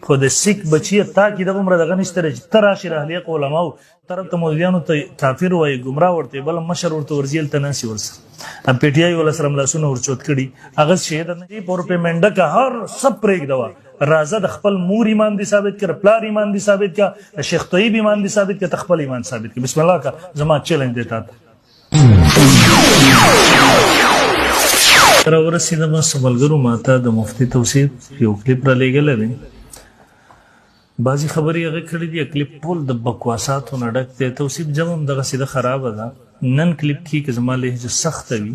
خو د سیک بچی تا کې د عمر دغه نشته چې تر راشي رحلیق علماء طرف ته مولویانو ته کافر وای گمراه ورته بل مشر ورته ورزیل تناسی ورسره ام پی ټی آی ول سره ملاسونه ورچوت کړي هغه شهید نه پور پیمنډ کا هر سب پریک دوا رازه د خپل مور ایمان دي ثابت کړ پلار ایمان دي ثابت کړ شیخ طیب ایمان دي ثابت کړ خپل ایمان ثابت کړ بسم الله کا زما چیلنج دیتا تر ورسېدم سملګرو ماته د مفتی توصیف یو کلیپ را لېږلی دی بعضې خبرې هغه کړي دي کلیپ ټول د بکواساتو نه ډک دی توصیف جمع هم دغسې د خرابه ده نن کلیپ کې که زما لهجه سخته وي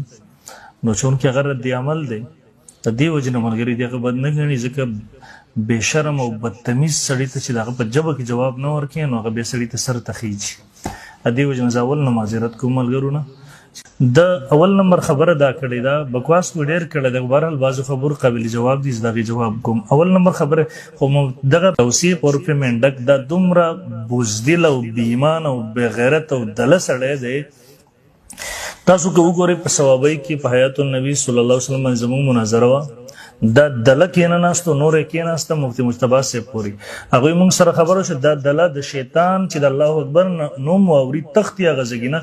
نو چونکې هغه رد عمل دی د دې وجې نه ملګري دي هغه بد نه ګڼي ځکه بېشرم او بدتمیز سړي ته چې د هغه په ژبه کې جواب نه ورکړي نو هغه بیا سړي ته سر ته خیجي د دې وجې نه زه اول نه معذرت کوم ملګرو نه د اول نمبر خبره دا کړې ده بکواس مې ډېر کړی ده بهرحال بعضو خبرو قابل جواب دي زه د هغې جواب کوم اول نمبر خبره خو دغه توصیف عرف منډک دا دومره بزدل او بېایمان او بېغیرت او دله سړی دی تاسو که وګورئ په ثوابۍ کې په حیات النبي صلی الله علیه وسلم باندې زموږ مناظره وه دا دله کېناستو نور یې کېناسته مفتي مجتبی صاحب پورې هغوی موږ سره خبره شوه دا دله د شیطان چې د الله اکبر نوم واوري تختي هغه ځګي نه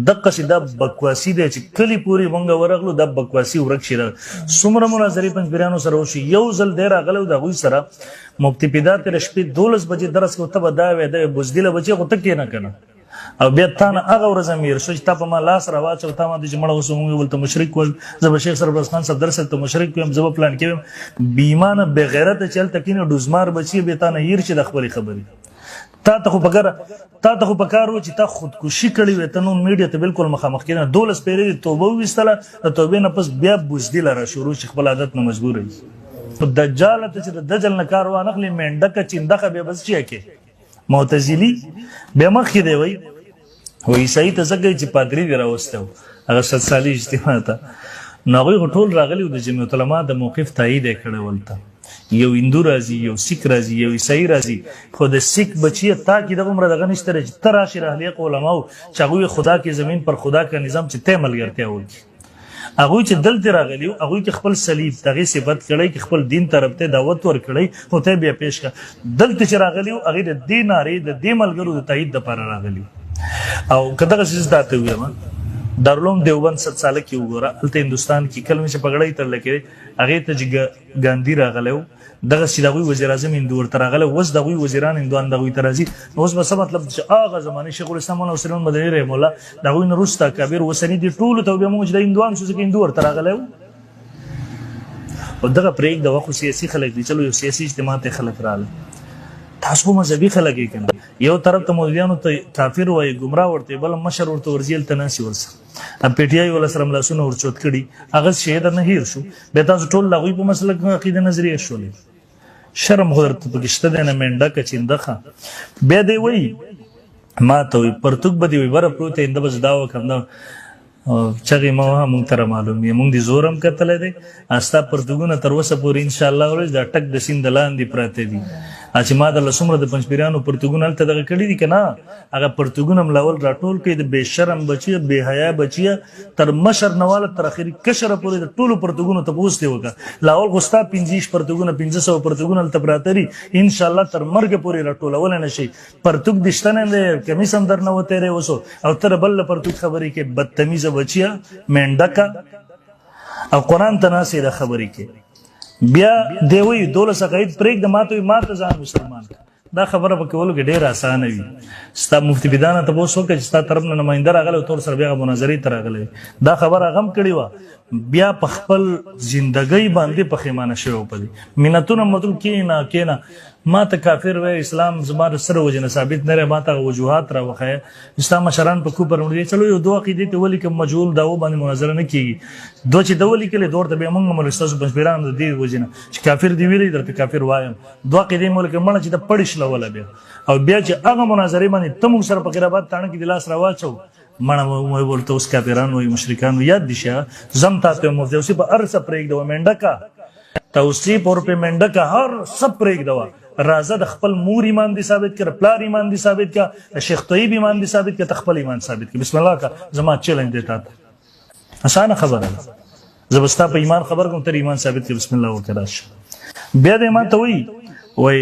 دقسې دا بکواسي دی چې کلي پورې موږ ورغلو دا بکواسي ورک شي څومره مناظرې پنځپیرانو سره وشي یو ځل دی راغلی و د هغوی سره مفتي پیدا تېره شپې 12 بجې درس کوه ته به دا وې دا بزدله بچې خو ته کښېنه که نه او بیا تا نه هغه ورځ امیر شو چې تا په ما لاس راواچو تا ما د چې مړه اوس موږ ولته مشرک ویل زه به شیخ سرفراز خان صاحب درس ته مشرک ویم زه به پلان کې ویم بېایمانه بېغیرته چې هلته کښېنې ډوزمار بچي بیا تا نه هیر شي د خپلې خبرې تا ته خو په کار و چې تا خودکشي کړې وې ته نون میډیا ته بالکل مخامخ کېدنه 12 پیرې توبه وویستله د توبې نه پس بیا بزدله را شروع شي خپل عادت نه مجبور وي دجال ته چې د دجل نه کار وانخلي مینډکه چندخه بیا بس چیه کې معتزلي بیا مخکې دی وایي و عیسائی ته ځکه چې پادري دې راوستی و هغه 100 سالي اجتماع ته نو هغوی خو ټول راغلي و د جمعیت العلما د موقف تایید یې کړی ولته یو هندو راځي یو سیک راځي یو عیسائی راځي خو د سیک بچیه تا کې دغه عمره دغه نشته چې ته راشي رحلیق علماو چې هغوی خدا کې زمین پر خدا کا نظام چې تی ملګرتیا وکړي هغوی چې دلته راغلي وو هغوی کې خپل صلیب د هغې صفت کړی چې خپل دین طرف ته دعوت ورکړی خو ته بیا پیش کړه دلته چې راغلي وو هغې د دې نارې د دې ملګرو د تایید دپاره راغلي وو او که دغه څیز دا ته ویم دارالعلوم دیوبند 100 ساله کې وګوره هلته هندوستان کې کله مې چې پګړۍ تړلی کېدی هغې ته چې ګاندي راغلی و دغسې چې د هغوی وزیر اعظم هندو ورته راغلی اوس د هغوی وزیران هندوان د هغوی ته راځي نو اوس به څه مطلب چې هغه زمانې شیخ الاسلام مولانا حسین مدني رحم الله د هغوی نه وروسته کابر اوسني دي ټولو ته بیا موږ چې د هندوان شو ځکه هندو ورته راغلی و او دغه پرېږده وه خو سیاسي خلک دي چلو یو سیاسي اجتماع ته خلک راغله تاسو مذهبي خلک یې که نه یو طرف ته مولویانو ته کافر وایي ګمراه ورته بل مشر ورته ورزیل تناسي ورسره ام پی ټي آی ول سره ملاسونه ورچوت کړي هغه شهید نه هیر شو بیا تاسو ټول د هغوی په مسله کې عقیده نظریه شولې شرم خو درته پکې شته دی نه مینډکه چندخه بیا دی وایي ما ته وایي پرتوګ به دې وایي بره پروت دی انده بس دا وکړم دا چغې مه وهه موږ ته رامعلوم یې موږ دې زور هم کتلی دی ستا پرتوګونه تر اوسه پورې انشاءالله ورځ دا ټک د سیند لاندې پراته دي چې ما درله څومره د پنجپیرانو پرتوګونه هلته دغه کړي دي که نه هغه پرتوګونه هم لاول راټول کړي د بېشرم بچیه بېحیا بچیه تر مشر نه واله تر اخري کشره پورې د ټولو پرتوګونو تپوس دې وکړه لاول خو ستا 50 پرتوګونه 500 پرتوګونه هلته پراته دي انشاءالله تر مرګه پورې راټولولی نه شي پرتوګ دې شته نه دی کمیس هم در نه وتیری اوسو او ته بل له پرتوګ خبرې کې بدتمیزه بچیه مینډکه او قرآن ته ناستې د خبرې کې بیا دی وایي 12 عقاید پرېږده ما ته وایي ما ته ځان مسلمان دا خبره په کولو کې ډېره اسانه وي ستا مفتي بدانه تپوس وکړه چې ستا طرف نه نماینده راغلی او تور سره بیا مناظرې ته راغلی دا خبره هغه هم کړې وه بیا په خپل زندګۍ باندې پښیمانه شوی په دې منتونه مطلب کېنه ما ته کافر وی اسلام زما د سره وجې نه ثابت نه رہی ما ته وجوهات راوښیه اسلام مشران په کوپر وړي چلو یو دوه عقیدې ته ولیکم مجهول دعوو باندې مناظره نه کېږي دوه چې ده ولیکلې دوه ورته بیا موږ هم ستاسو پنجپیرانو د دې وجې نه چې کافر دې ویلی درته کافر وایم دوه عقیدې مې ولیکم مړه چې ده پړې شلوله بیا او بیا چې هغه مناظرې باندې ته موږ سره په قرابات تاڼه کې د لاس راواچو مړه مې ورته اوس کافران وایي مشرکان یاد دي شه زم تاته مفتي اوسې په هر څه پرېږده مینډکه توصیف اور په مینډکه هر څه پرېږده رازه د خپل مور ایمان دي ثابت کړ پلار ایمان دي ثابت کړ شیخ طیب ایمان دي ثابت کړ خپل ایمان ثابت کړ بسم الله کا زما چیلنج دیتا اسانه خبره ده زبستا په ایمان خبر کوم تر ایمان ثابت کړ بسم الله ورته راشه بیا دې ما ته وایي وای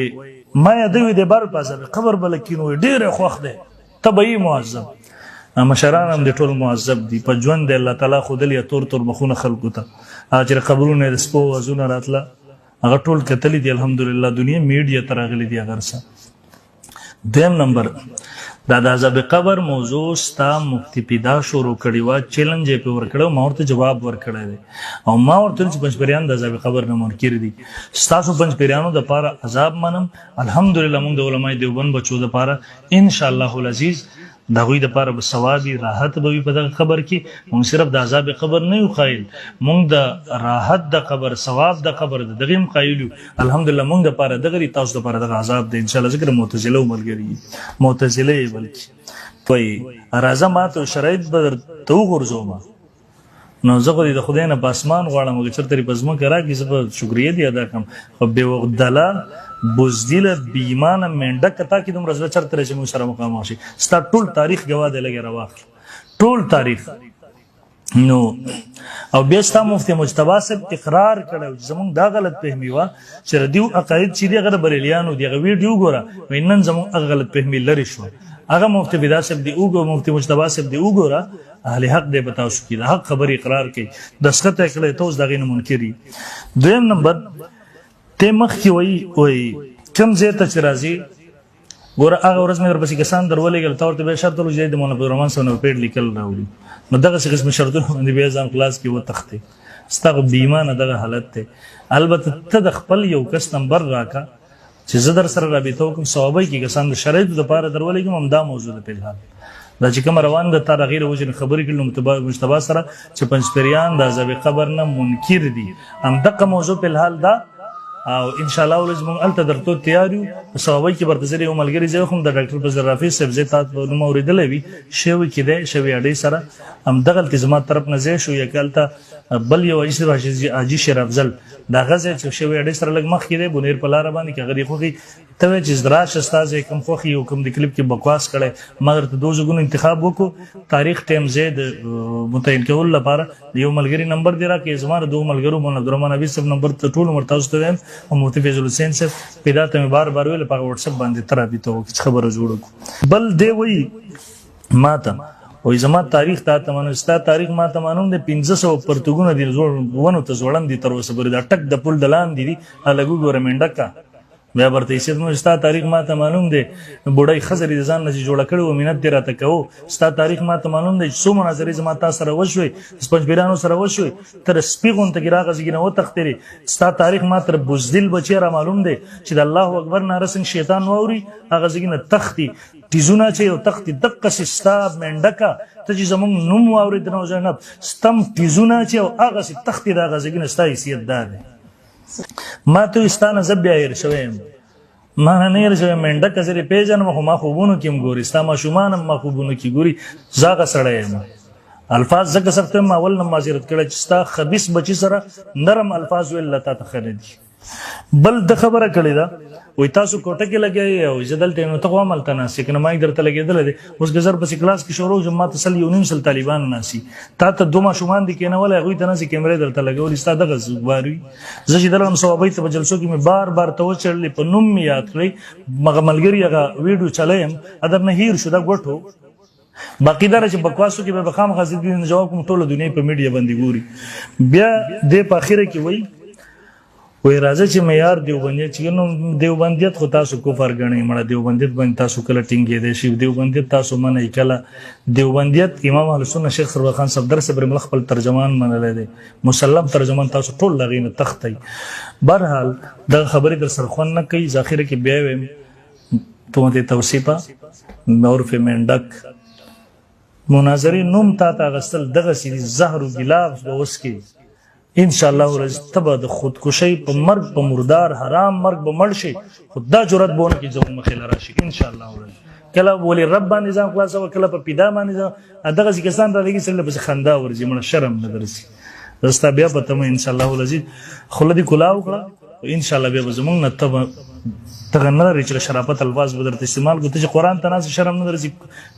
ما یادوي د بار په عذاب قبر بل کینو ډیر خوښ دی تبعی معذب مشران هم د ټول معذب دي په ژوند د الله تعالی خودل یا تور تور مخونه خلقو ته اجر قبرونه د سپو وزونه راتله هغه ټول کتلی دي الحمدلله دنیا میډیا تراغلی دي اگر څه دیم نمبر دا د عذاب قبر موضوع ستا مفتی پیدا شروع کړی و چیلنج یې په ورکړو ما ورته جواب ورکړی دی او ما ورته چې پنځپیران د عذاب قبر نه منکر دي ستاسو پنځپیرانو د پاره عذاب منم الحمدلله موږ د علماء دیوبند بچو د پاره ان شاء الله العزیز د هغوی دپاره به ثوابي راحت به وي په دغه قبر کې موږ صرف د عذاب قبر نه یو قایل موږ د راحت د قبر ثواب د قبر د دغه هم قایل یو الحمدلله موږ دپاره دغه تاسو دپاره دغه عذاب دی انشاءالله ذکر معتزله ملګري معتزله یې بلکې وایي راځه ما ته شرایط به درته وغورځوم نو زه خو د خدای نه په اسمان غواړم که چېرته په ځمکه راکړي زه به شکریه دې ادا کړم خو بېوغدله بزدله بېایمانه مینډکه تا کې دومره زړه چېرته دی چې موږ سره مخامخ شي ستا ټول تاریخ ګواه دی لږې راواخلي ټول تاریخ نو او بیا ستا مفتي مجتبی صاحب اقرار کړی چې زموږ دا غلط فهمي وه چې ردیو عقاید چې دي هغه د بریلیانو دي هغه ویډیو ګوره وایي نن زموږ هغه غلط فهمي لرې شوه هغه مفتی فدا صاحب دی وګوره مفتی مجتبی صاحب دی وګوره اهل حق دی به تاسو کې د حق خبرې اقرار کوي دسخط یې کړی ته اوس د هغې نه منکر یي دویم نمبر ته مخکې وایي کوم ځای ته چې راځي ګوره هغه ورځ مې درپسې کسان در ولېږل تا ورته بیا شرط ولو چې د مولانا عبدالرحمن صاحب نه پیډ لیکل راوړي نو دغسې قسمه شرطونه باندې بیا ځان خلاص کړي وتښتې ستا خو بېایمانه دغه حالت دی البته ته د خپل یو کس نمبر راکړه چې زه در سره رابطه وکړم صوابی کې کسان د شرایطو دپاره در ولېږم همدا موضوع ده فلحال دا چې کومه روان ده تا د هغې د وجې نه خبرې کړي نو مجتبی سره چې پنځپیریان د عذاب قبر نه منکر دي همدغه موضوع فلحال ده او ان شاء الله ولز مونږ الته درته تیار یو په صوابی کې برته یو ملګری زه خو د ډاکټر فضل رافي صاحب زه تاسو نوم اورېدلی وي شوی کې دی شوی اډۍ سره همدغه التزامات طرف نه ځای شو یا کالته بل یو حاجي شیر افضل دا غزه چې شوی اډۍ سره لږ مخکې دی بونیر په لاره باندې کې هغه دی خوښي ته وایې چې راشه ستا ځای کوم خوښي یو کوم د کلیپ کې بکواس کړی ما درته 2 ځایونو انتخاب وکړو تاریخ ټایم ځای د متعین کولو لپاره د یو ملګري نمبر دی راکړې زما د 2 ملګرو مولانا عبدالرحمن حبیب صاحب نمبر ته ټول عمر تاسو ته وایم او مفتي فیض الحسین صاحب پیدا ته مې بار بار ویل په واتساپ باندې ته رابطه وکړو چې خبره جوړه کړو بل دی وایي ما ته وایي زما تاریخ تا ته منم ستا تاریخ ما ته معلوم دی 1500 پرتګونه دي ونو ته ځوړند دي تر اوسه پورې دا ټک د پل د لاندې دي هلک وګوره منډکه بیا ورته ایسید مو ستا تاریخ ما ته معلوم دی بوډۍ ښځه د ځان نه چې جوړه کړې وه منت دې راته کوو ستا تاریخ ما ته معلوم دی چې څو مناظرې زما تا سره وشوې د پنځپیرانو سره وشوې تر سپي غونته کې راغه زګي نه وتښتېرې ستا تاریخ ما تر بزدل بچی را معلوم دی چې د الله اکبر ناره څنګه شیطان واوري هغه زګي نه تښتي ټیزونه چې یو تښتي دقسې ستا منډکه ته چې زموږ نوم واورېد نو زینب ستم ټیزونه چې یو هغسې تښتي د هغه زګي نه ستا حیثیت دا دی ما ته ستا نه زه بیا هېر شوی یم ما نه هېر شوی منډکه زه دې پېژنم خو ما خوبونو کې هم ګوري ستا ماشومان هم ما خوبونو کې ګوري زه هغه سړی یم الفاظ ځکه سخت یم اول نه معذرت کړی چې ستا خبیث بچي سره نرم الفاظ ویل له تا ته ښه نه دي بل د خبره کړې ده وایي تاسو کوټه کې لګیا او زه دلته نو ته خو هملته ناست یې که نه ما یې درته لګېدلی دی اوس که زر پسې کلاس کې شروع شم ما ته 1.5 طالبان ناستي تا ته 2 ماشومان دي کېنولی هغوی ته ناستې کیمرې درته لګولي ستا دغه بار وي زه چې دلته صوابۍ ته په جلسو کې مې بار بار ته وچړلې په نوم مې یاد کړئ مغه ملګري هغه ویډیو چلایم ادر نه هیر شو دا ګوټو باقي دا چې بکواسو کې به خامخا زه جواب کوم ټوله دنیا په میډیا باندې ګوري بیا دې په اخره کې وایي وایي راځه چې معیار دیوبندیت چې نو دیوبندیت خو تاسو کفر ګڼئ مړه دیوبندیت باندې تاسو کله ټینګېدی شي دیوبندیت تاسو منئ کله دیوبندیت امام اهلسنت شیخ سرور خان صفدر صاحب رحمه الله خپل ترجمان منلی دی مسلم ترجمان تاسو ټول د هغې نه تښتئ بهرحال دغه خبرې در سره خوند نه کوي ذخیره کې بیا ویم تهمت توصیفه عرف منډک مناظرې نوم تا ته اخیستل دغسې زهر و ګیلاس به وڅکې ان شاء الله ورځ ته به د خودکشۍ په مرګ په مردار حرام مرګ به مړ شي خو دا جرأت به ونه کړي زموږ مخې له راشي ان شاء الله ورځ کله ولې رب باندې ځان خلاصوه کله په پیدا باندې ځان دغسې کسان رالېږي سړي له پسې خندا ورځي مړه شرم نه درځي زه ستا بیا به تمه ان شاء الله العزیز خوله دې کلا وکړه ان شاء الله بیا به زموږ نه ته به دغه نه لري چې شرافت الفاظ به درته استعمال کړو ته چې قرآن ته ناست شرم نه درځي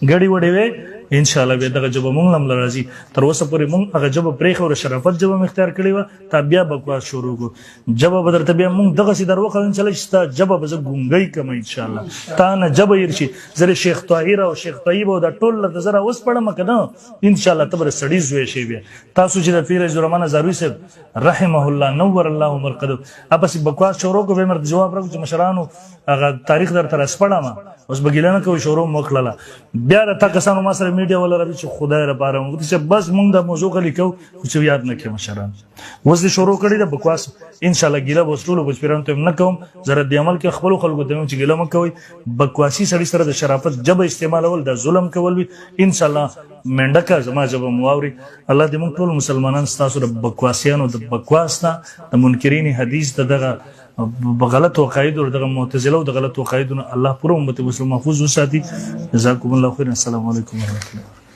ګډې وډې وې ان شاء الله به دغه جبه مونږ هم راځي تر اوسه پورې مونږ هغه جبه پرې خو شرافت جبه مختار کړی و تا بیا بکواس شروع کو جبه بدر ته بیا مونږ دغه سي درو خلن چلی شتا جبه بز ګونګي کم ان شاء الله تا نه جبه يرشي زره شیخ طاهر او شیخ طیب او د ټول د زره اوس پړم کنه ان شاء الله تبر سړی زوي شي بیا تاسو چې د پیر زرمان زاروي صاحب رحمه الله نور الله مرقد اپس بکواس شروع کو به مرد جواب راکو چې مشرانو هغه تاریخ در تر اسپړم اوس بګیلانه کوي شروع مخلله بیا راته کسانو ما سره میډیا ولا ربي چې خدای را بارم چې بس مونږ د موضوع کلی کو چې یاد نه کې مشران اوس دې شروع کړی د بکواس ان شاء الله ګیله وسلو بچپیران ته نه کوم زره د عمل کې خپل خلکو ته چې ګیله مکوي بکواسی سړي سره د شرافت جب استعمالول د ظلم کول وي ان شاء الله منډکا زما جب مواوري الله دې موږ ټول مسلمانان ستاسو د بکواسیانو د بکواس نه د منکرین حدیث دغه بغلط عقاید او دغه معتزله او د غلط عقایدونو الله پوره امت مسلمان محفوظ وساتي جزاكم الله خير السلام علیکم ورحمۃ اللہ